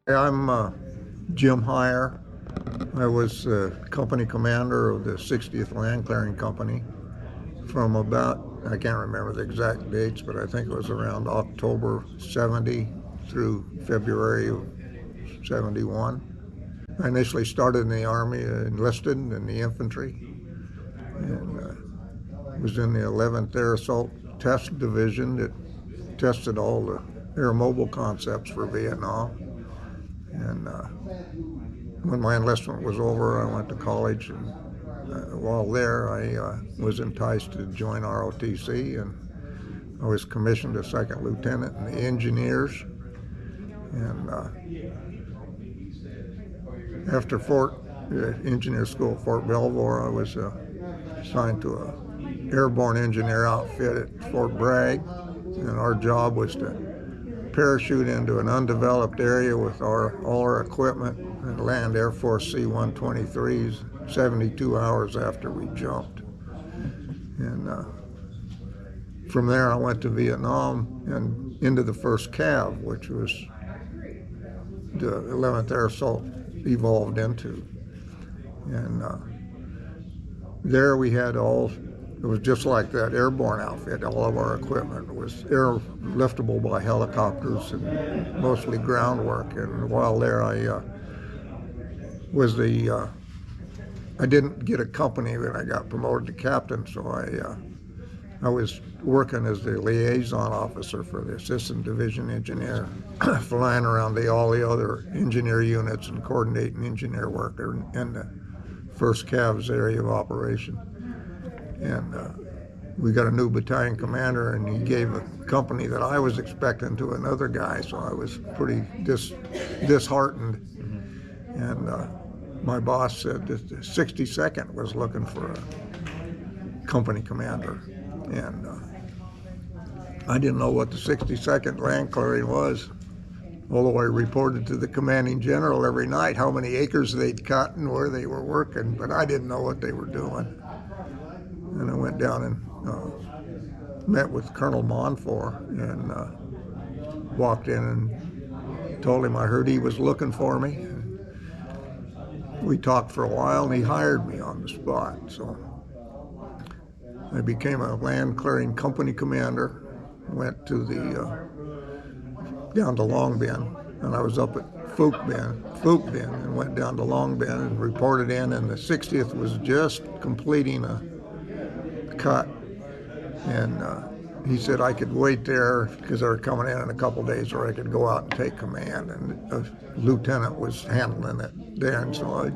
I'm Jim Hier. I was company commander of the 60th Land Clearing Company from about, I can't remember the exact dates, but I think it was around October 70 through February of 71. I initially started in the Army, enlisted in the infantry, and was in the 11th Air Assault Test Division that tested all the air mobile concepts for Vietnam. And when my enlistment was over, I went to college, and while there, I was enticed to join ROTC, and I was commissioned a second lieutenant in the engineers. And after engineer school at Fort Belvoir, I was assigned to an airborne engineer outfit at Fort Bragg, and our job was to parachute into an undeveloped area with all our equipment and land Air Force C-123s 72 hours after we jumped. And from there I went to Vietnam and into the 1st Cav, which was the 11th Air Assault evolved into. And there we had it was just like that airborne outfit. All of our equipment was airliftable by helicopters and mostly groundwork. And while there, I didn't get a company when I got promoted to captain, so I was working as the liaison officer for the assistant division engineer, flying around all the other engineer units and coordinating engineer work in the 1st Cav's area of operation. And we got a new battalion commander, and he gave a company that I was expecting to another guy, so I was pretty disheartened. And my boss said that the 62nd was looking for a company commander. And I didn't know what the 62nd Land Clearing was, although I reported to the commanding general every night how many acres they'd cut and where they were working, but I didn't know what they were doing. And I went down and met with Colonel Monfort and walked in and told him I heard he was looking for me. And we talked for a while, and he hired me on the spot. So I became a land clearing company commander, went to down to Long Bend, and I was up at Phuc Bend, and went down to Long Bend and reported in, and the 60th was just completing a cut, and he said I could wait there because they were coming in a couple of days, or I could go out and take command, and a lieutenant was handling it then. So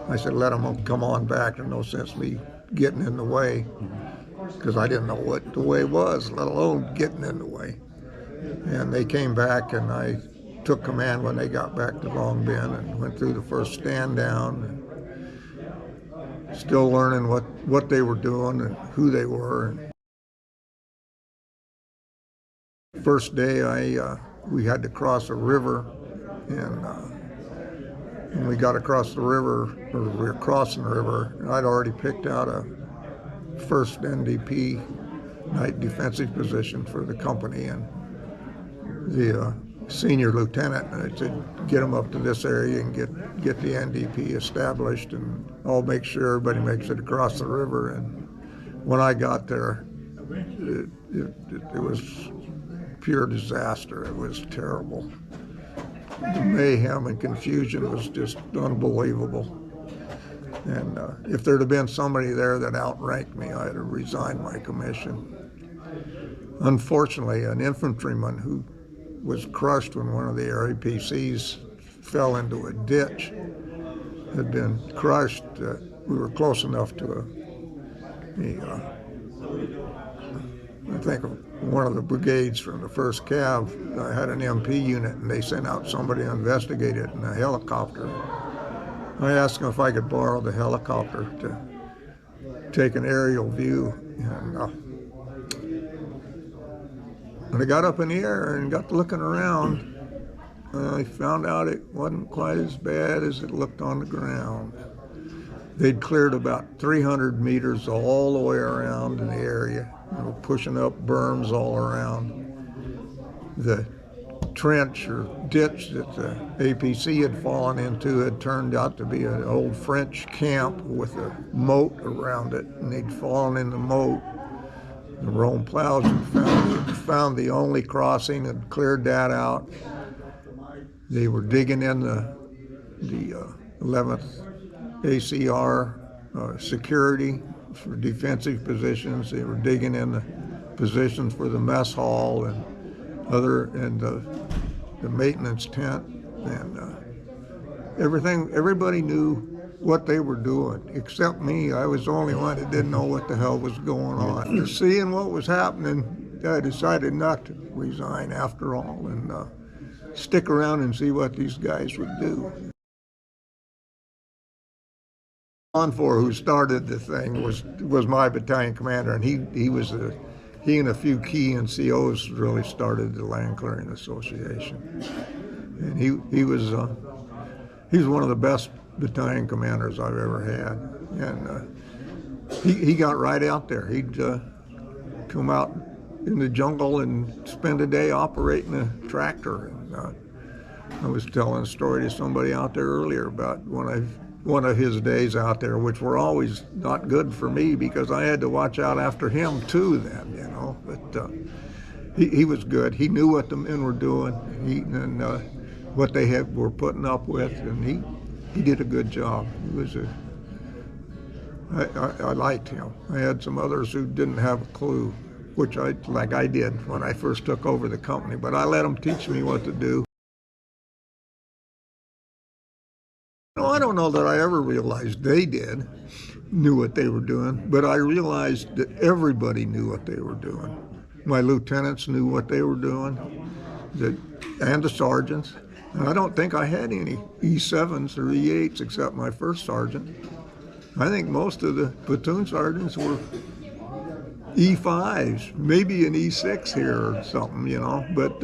I said, let him come on back. There's no sense me getting in the way, because I didn't know what the way was, let alone getting in the way. And they came back, and I took command when they got back to Long Bend and went through the first stand down. Still learning what they were doing and who they were. First day, we had to cross a river, and when we got across the river, or we were crossing the river, and I'd already picked out a 1st NDP night defensive position for the company, and the senior lieutenant, I said, get them up to this area and get the NDP established, and I'll make sure everybody makes it across the river. And when I got there, it was pure disaster. It was terrible. The mayhem and confusion was just unbelievable. And if there'd have been somebody there that outranked me, I'd have resigned my commission. Unfortunately, an infantryman who was crushed when one of the RAPCs fell into a ditch had been crushed. We were close enough to I think one of the brigades from the 1st Cav had an MP unit, and they sent out somebody to investigate it in a helicopter. I asked them if I could borrow the helicopter to take an aerial view, and when I got up in the air and got looking around, I found out it wasn't quite as bad as it looked on the ground. They'd cleared about 300 meters all the way around in the area. They were pushing up berms all around. The trench or ditch that the APC had fallen into had turned out to be an old French camp with a moat around it, and they'd fallen in the moat. The Rome plows had found the only crossing and cleared that out. They were digging in the 11th ACR security for defensive positions. They were digging in the positions for the mess hall and the maintenance tent, and everybody knew what they were doing, except me. I was the only one that didn't know what the hell was going on. Seeing what was happening, I decided not to resign after all and stick around and see what these guys would do. Onfor, who started the thing, was my battalion commander, and he and a few key NCOs really started the Land Clearing Association. And he was one of the best battalion commanders I've ever had. And he got right out there. He'd come out in the jungle and spend a day operating a tractor. And I was telling a story to somebody out there earlier about one of his days out there, which were always not good for me because I had to watch out after him too then, you know. But he was good. He knew what the men were doing and what they were putting up with, and he did a good job. I liked him. I had some others who didn't have a clue, which I did when I first took over the company, but I let them teach me what to do. No, I don't know that I ever realized they knew what they were doing, but I realized that everybody knew what they were doing. My lieutenants knew what they were doing, and the sergeants. And I don't think I had any E7s or E8s except my first sergeant. I think most of the platoon sergeants were E5s, maybe an E6 here or something, you know. But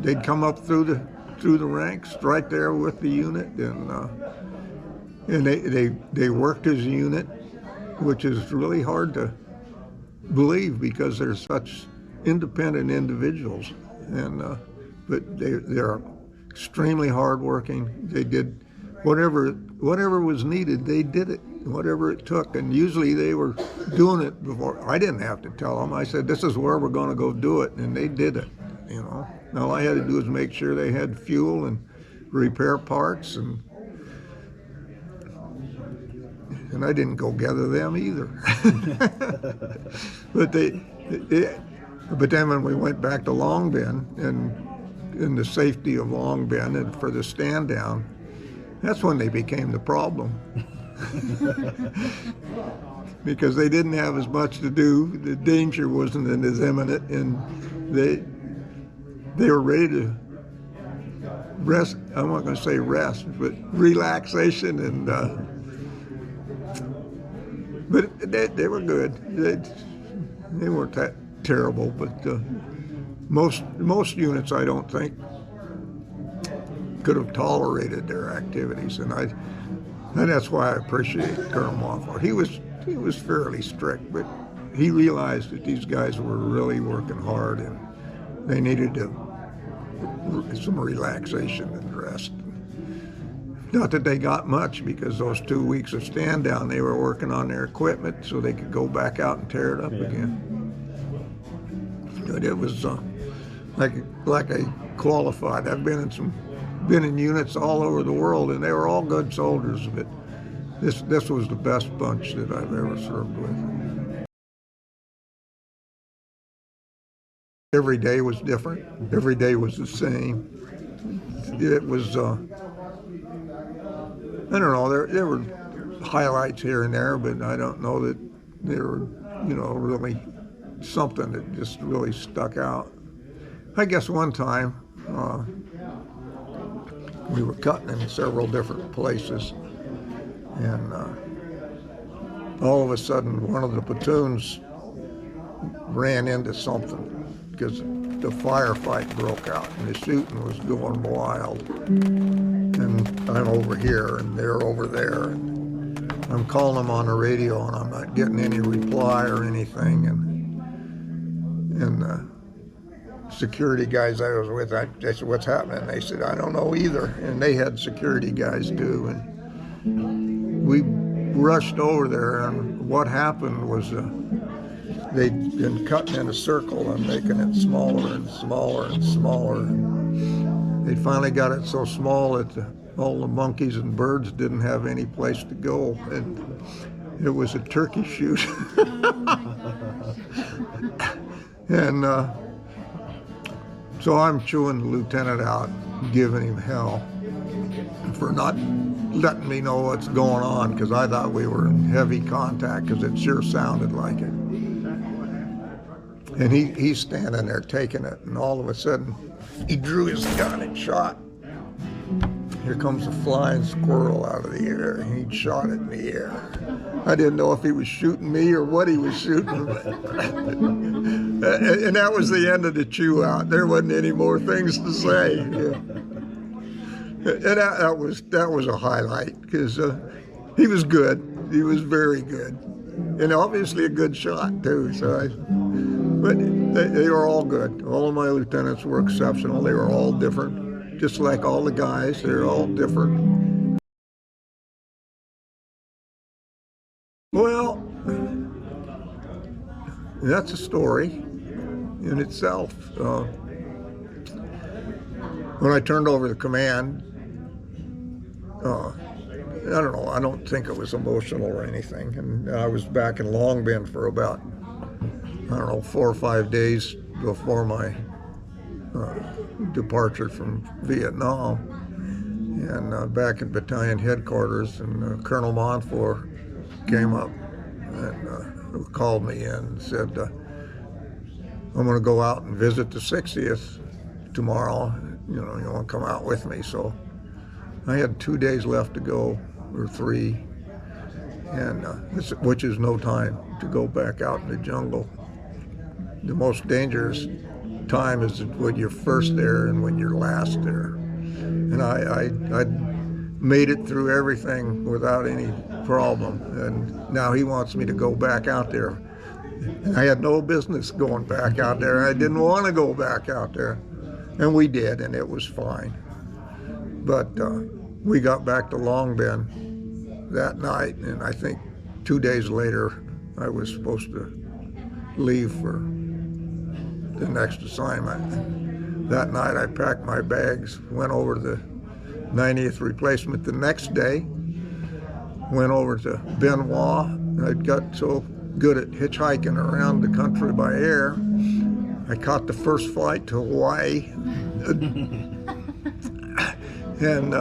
they'd come up through the ranks right there with the unit, and they worked as a unit, which is really hard to believe because they're such independent individuals, but they're extremely hardworking. They did whatever was needed. They did it, whatever it took, and usually they were doing it before. I didn't have to tell them. I said, "This is where we're going to go do it," and they did it. You know, all I had to do was make sure they had fuel and repair parts, and I didn't go gather them either. But then when we went back to Long Binh and in the safety of Long Binh and for the stand down, that's when they became the problem. Because they didn't have as much to do, the danger wasn't as imminent, and they were ready to rest. I'm not going to say rest, but relaxation, and but they were good. They weren't that terrible, but most units I don't think could have tolerated their activities, and that's why I appreciate Colonel Montfort. He was fairly strict, but he realized that these guys were really working hard and they needed some relaxation and rest. Not that they got much, because those 2 weeks of stand down, they were working on their equipment so they could go back out and tear it up again. But it was like I qualified. I've been in units all over the world, and they were all good soldiers, but this was the best bunch that I've ever served with. Every day was different. Every day was the same. It was, I don't know, there were highlights here and there, but I don't know that they were, really something that just really stuck out. I guess one time we were cutting in several different places, and all of a sudden one of the platoons ran into something because the firefight broke out and the shooting was going wild. And I'm over here and they're over there, and I'm calling them on the radio and I'm not getting any reply or anything, and security guys I was with, I said, "What's happening?" They said, "I don't know either." And they had security guys too. And we rushed over there, and what happened was they'd been cutting in a circle and making it smaller and smaller and smaller. And they finally got it so small that all the monkeys and birds didn't have any place to go. And it was a turkey shoot. And so I'm chewing the lieutenant out, giving him hell for not letting me know what's going on, because I thought we were in heavy contact, because it sure sounded like it. And he's standing there taking it, and all of a sudden he drew his gun and shot. Here comes a flying squirrel out of the air, and he'd shot it in the air. I didn't know if he was shooting me or what he was shooting. And that was the end of the chew out. There wasn't any more things to say. And that was a highlight, because he was good. He was very good, and obviously a good shot too. But they were all good. All of my lieutenants were exceptional. They were all different, just like all the guys. They're all different. Well, that's a story in itself. When I turned over the command, I don't know, I don't think it was emotional or anything. And I was back in Long Binh for about, 4 or 5 days before my departure from Vietnam. And back in battalion headquarters, and Colonel Montfort came up and called me in and said, "I'm going to go out and visit the 60th tomorrow. You want to come out with me?" So I had 2 days left to go, or 3, and which is no time to go back out in the jungle. The most dangerous time is when you're first there and when you're last there. And I made it through everything without any problem, and now he wants me to go back out there. I had no business going back out there. I didn't want to go back out there, and we did, and it was fine. But we got back to Long Binh that night, and I think 2 days later I was supposed to leave for the next assignment. That night I packed my bags, went over to the 90th replacement the next day, went over to Bien Hoa. I got so good at hitchhiking around the country by air, I caught the first flight to Hawaii and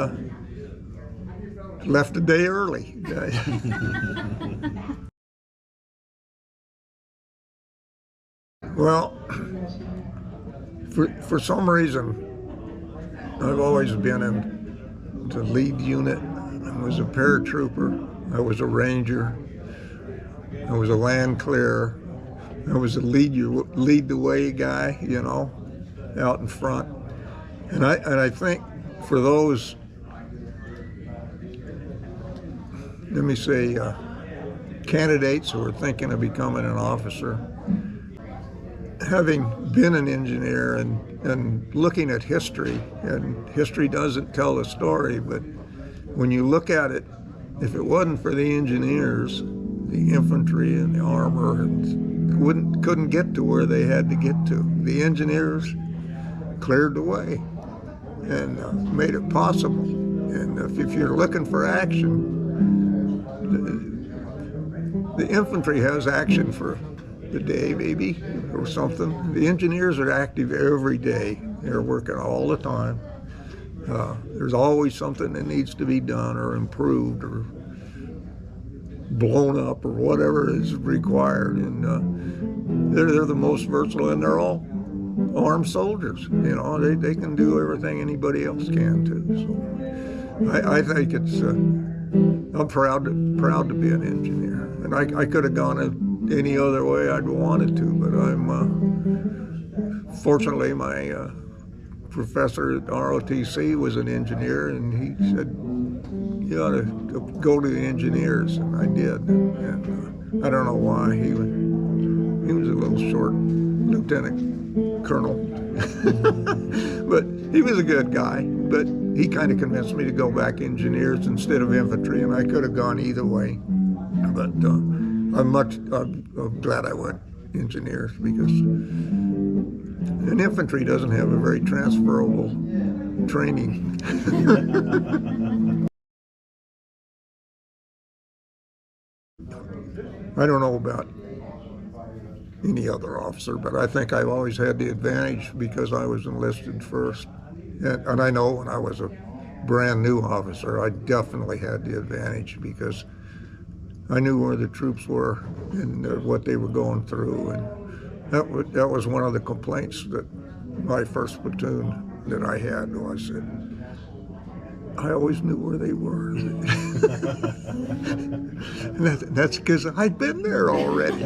left a day early. Well, for some reason, I've always been in the lead unit. I was a paratrooper. I was a ranger. I was a land clearer. I was a lead the way guy, out in front. And I think for those, let me say, candidates who are thinking of becoming an officer, having been an engineer and looking at history, and history doesn't tell the story, but when you look at it, if it wasn't for the engineers, the infantry and the armor, couldn't get to where they had to get to. The engineers cleared the way and made it possible. And if you're looking for action, the infantry has action for the day, maybe, or something. The engineers are active every day. They're working all the time. There's always something that needs to be done or improved or blown up or whatever is required. And they're the most versatile, and they're all armed soldiers. They can do everything anybody else can too. So I think it's, I'm proud to be an engineer. And I could have gone any other way I'd wanted to, but I'm fortunately my professor at ROTC was an engineer, and he said you ought to go to the engineers, and I did. And I don't know why. He was a little short lieutenant colonel, But he was a good guy, but he kind of convinced me to go back engineers instead of infantry, and I could have gone either way. But I'm glad I went engineers, because an infantry doesn't have a very transferable training. I don't know about any other officer, but I think I've always had the advantage because I was enlisted first. And I know when I was a brand new officer, I definitely had the advantage because I knew where the troops were and what they were going through. And that was one of the complaints that my first platoon that I had was that I always knew where they were. And that's because I'd been there already.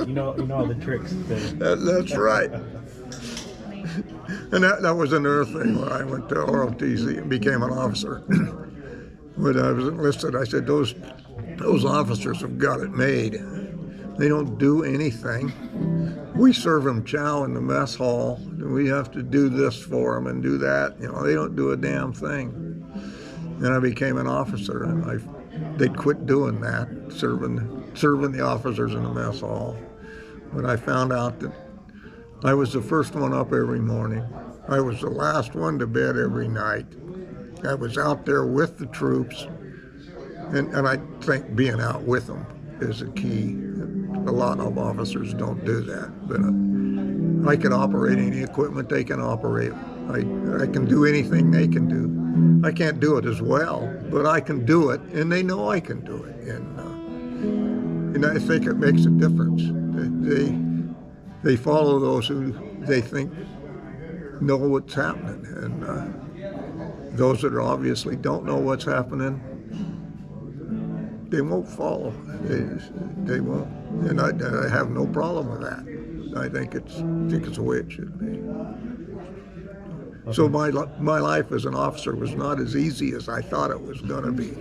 you know all the tricks. That's right. And that was another thing when I went to ROTC and became an officer. When I was enlisted, I said, those officers have got it made. They don't do anything. We serve them chow in the mess hall, and we have to do this for them and do that. You know, they don't do a damn thing. And I became an officer, and they'd quit doing that, serving the officers in the mess hall. But I found out that I was the first one up every morning. I was the last one to bed every night. I was out there with the troops, and I think being out with them is a key. A lot of officers don't do that, but I can operate any equipment they can operate. I can do anything they can do. I can't do it as well, but I can do it, and they know I can do it. And I think it makes a difference. They follow those who they think know what's happening, and those that obviously don't know what's happening, they won't follow. They won't, and I have no problem with that. I think it's the way it should be. Okay. So my life as an officer was not as easy as I thought it was going to be.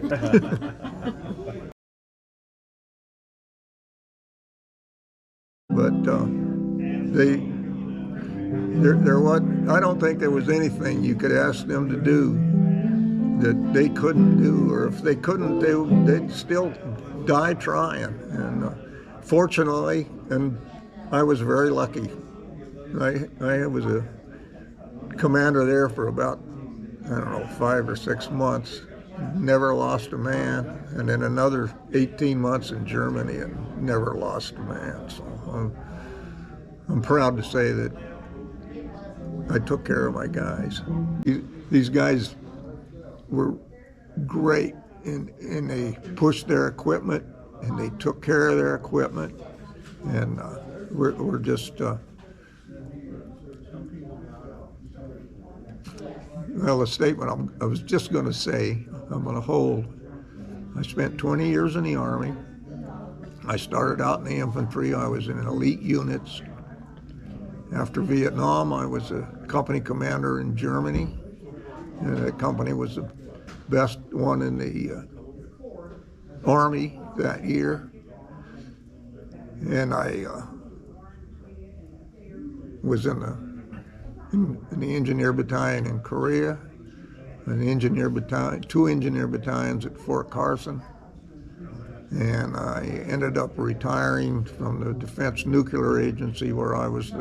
But I don't think there was anything you could ask them to do that they couldn't do, or if they couldn't, they'd still die trying. And fortunately, and I was very lucky. I was a commander there for about, I don't know, 5 or 6 months. Never lost a man, and then another 18 months in Germany and never lost a man. So I'm proud to say that I took care of my guys. These guys were great, and they pushed their equipment, and they took care of their equipment, and we're just well, a statement I was just going to say, I'm going to hold. I spent 20 years in the Army. I started out in the infantry. I was in elite units. After Vietnam, I was a company commander in Germany. And that company was the best one in the Army that year. And I was in the engineer battalion in Korea, an engineer battalion, 2 engineer battalions at Fort Carson. And I ended up retiring from the Defense Nuclear Agency, where I was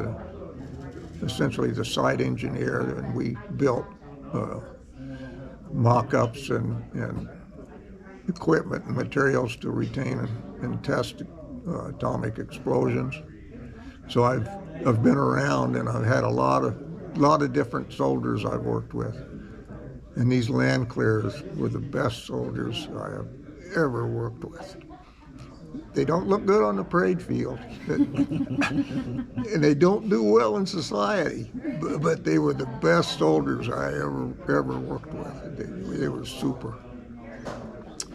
essentially the site engineer, and we built mock-ups and equipment and materials to retain and test atomic explosions. So I've been around, and I've had a lot of different soldiers I've worked with. And these land clears were the best soldiers I have ever worked with. They don't look good on the parade field, and they don't do well in society, but they were the best soldiers I ever worked with. They were super.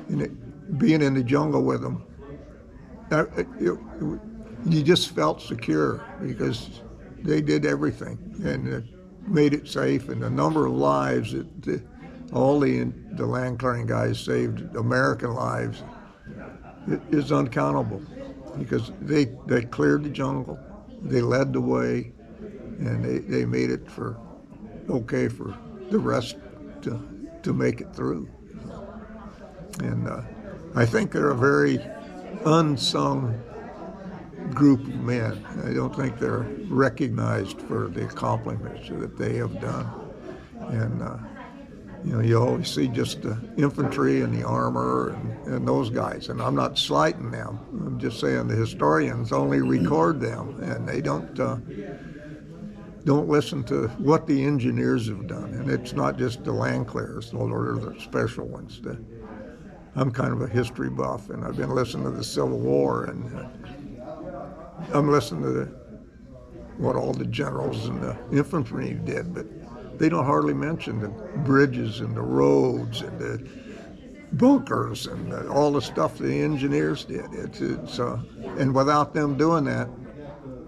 And being in the jungle with them, you just felt secure because they did everything, and it made it safe. And the number of lives that all the land clearing guys saved, American lives, is uncountable, because they cleared the jungle, they led the way, and they made it for okay for the rest to make it through. And I think they're a very unsung group of men. I don't think they're recognized for the accomplishments that they have done. And you always see just the infantry and the armor and those guys. And I'm not slighting them. I'm just saying the historians only record them, and they don't listen to what the engineers have done. And it's not just the land clears, or the special ones. I'm kind of a history buff, and I've been listening to the Civil War, and I'm listening to what all the generals and the infantry did, but they don't hardly mention the bridges and the roads and the bunkers and all the stuff the engineers did. And without them doing that,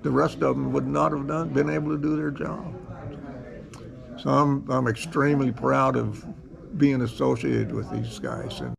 the rest of them would not have been able to do their job. So I'm extremely proud of being associated with these guys. And